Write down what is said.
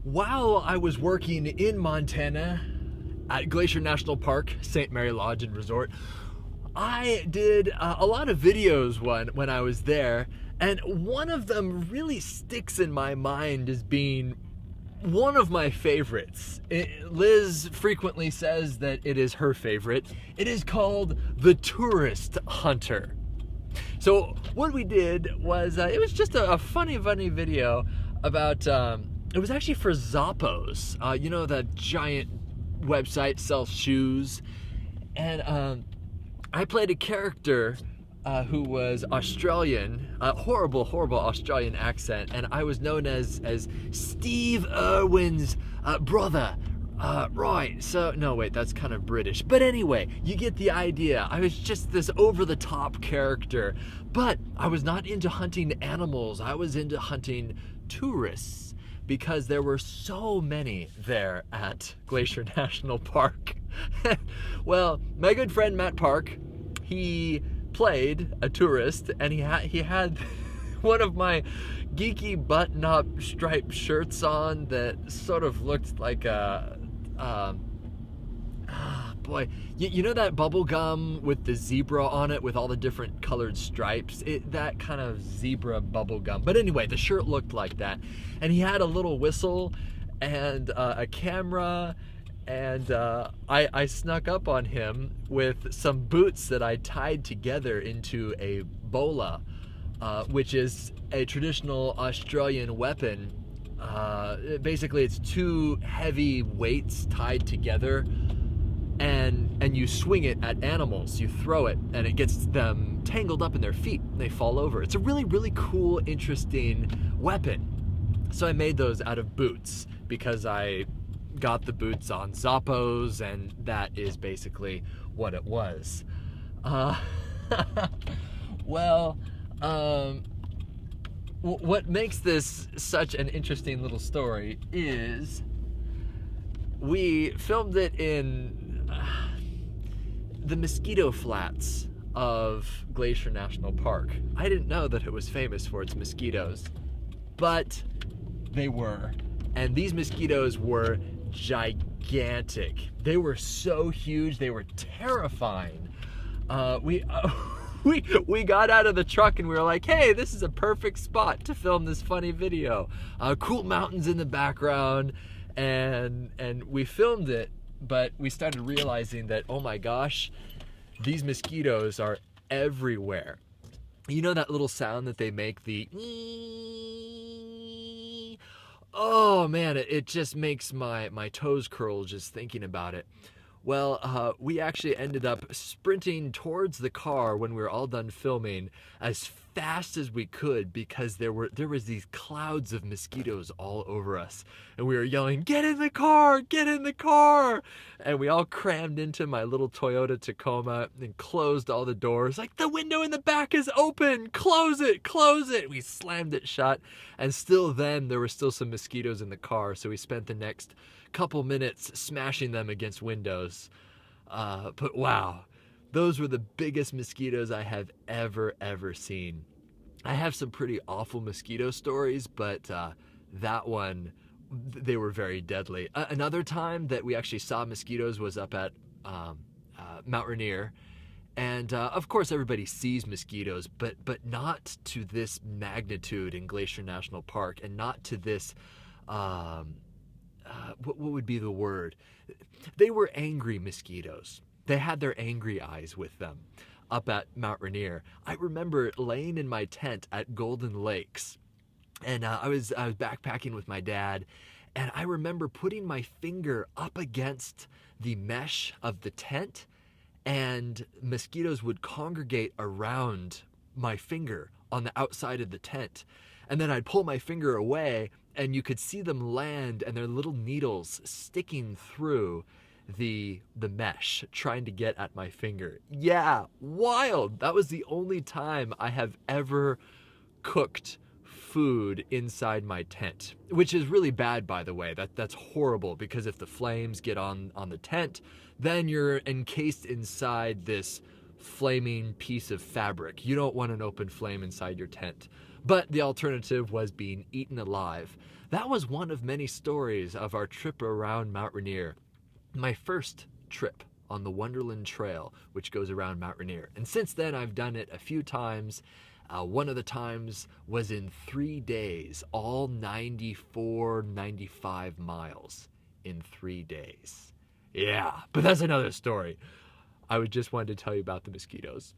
While I was working in Montana at Glacier National Park, St. Mary Lodge and Resort, I did a lot of videos when I was there, and one of them really sticks in my mind as being one of my favorites. Liz frequently says that it is her favorite. It is called The Tourist Hunter. So what we did was, it was just a funny video about, it was actually for Zappos. You know, that giant website sells shoes. And I played a character who was Australian, horrible Australian accent, and I was known as Steve Irwin's brother. Right, so, no wait, that's kind of British. But anyway, you get the idea. I was just this over-the-top character. But I was not into hunting animals, I was into hunting tourists, because there were so many there at Glacier National Park. Well, my good friend Matt Park, he played a tourist, and he had one of my geeky button-up striped shirts on that sort of looked like a boy, you know that bubble gum with the zebra on it with all the different colored stripes? That kind of zebra bubble gum. But anyway, the shirt looked like that, and he had a little whistle and a camera. And I snuck up on him with some boots that I tied together into a bola, which is a traditional Australian weapon. Basically, it's two heavy weights tied together, and you swing it at animals. You throw it, and it gets them tangled up in their feet, and they fall over. It's a really cool, interesting weapon. So I made those out of boots because I got the boots on Zappos, and that is basically what it was. What makes this such an interesting little story is we filmed it in the mosquito flats of Glacier National Park. I didn't know that it was famous for its mosquitoes, but they were. And these mosquitoes were gigantic. They were so huge, they were terrifying. We got out of the truck and we were like, hey, this is a perfect spot to film this funny video. Cool mountains in the background, and we filmed it, but we started realizing that, oh my gosh, these mosquitoes are everywhere. You know that little sound that they make, the oh man, it just makes my toes curl just thinking about it. Well, we actually ended up sprinting towards the car when we were all done filming as fast as we could, because there was these clouds of mosquitoes all over us, and we were yelling, get in the car, get in the car. And we all crammed into my little Toyota Tacoma and closed all the doors, like, the window in the back is open, close it. We slammed it shut, and still then there were still some mosquitoes in the car, so we spent the next couple minutes smashing them against windows. But wow, those were the biggest mosquitoes I have ever seen. I have some pretty awful mosquito stories, but that one, they were very deadly. Another time that we actually saw mosquitoes was up at Mount Rainier. And of course everybody sees mosquitoes, but not to this magnitude in Glacier National Park, and not to this, what would be the word? They were angry mosquitoes. They had their angry eyes with them up at Mount Rainier. I remember laying in my tent at Golden Lakes, and I was backpacking with my dad, and I remember putting my finger up against the mesh of the tent, and mosquitoes would congregate around my finger on the outside of the tent. And then I'd pull my finger away, and you could see them land, and their little needles sticking through the mesh, trying to get at my finger. Yeah, wild. That was the only time I have ever cooked food inside my tent, which is really bad, by the way. That's horrible, because if the flames get on the tent, then you're encased inside this flaming piece of fabric. You don't want an open flame inside your tent. But the alternative was being eaten alive. that was one of many stories of our trip around Mount Rainier. My first trip on the Wonderland Trail, which goes around Mount Rainier. And since then, I've done it a few times. One of the times was in 3 days, all 94, 95 miles in 3 days. Yeah, but that's another story. I just wanted to tell you about the mosquitoes.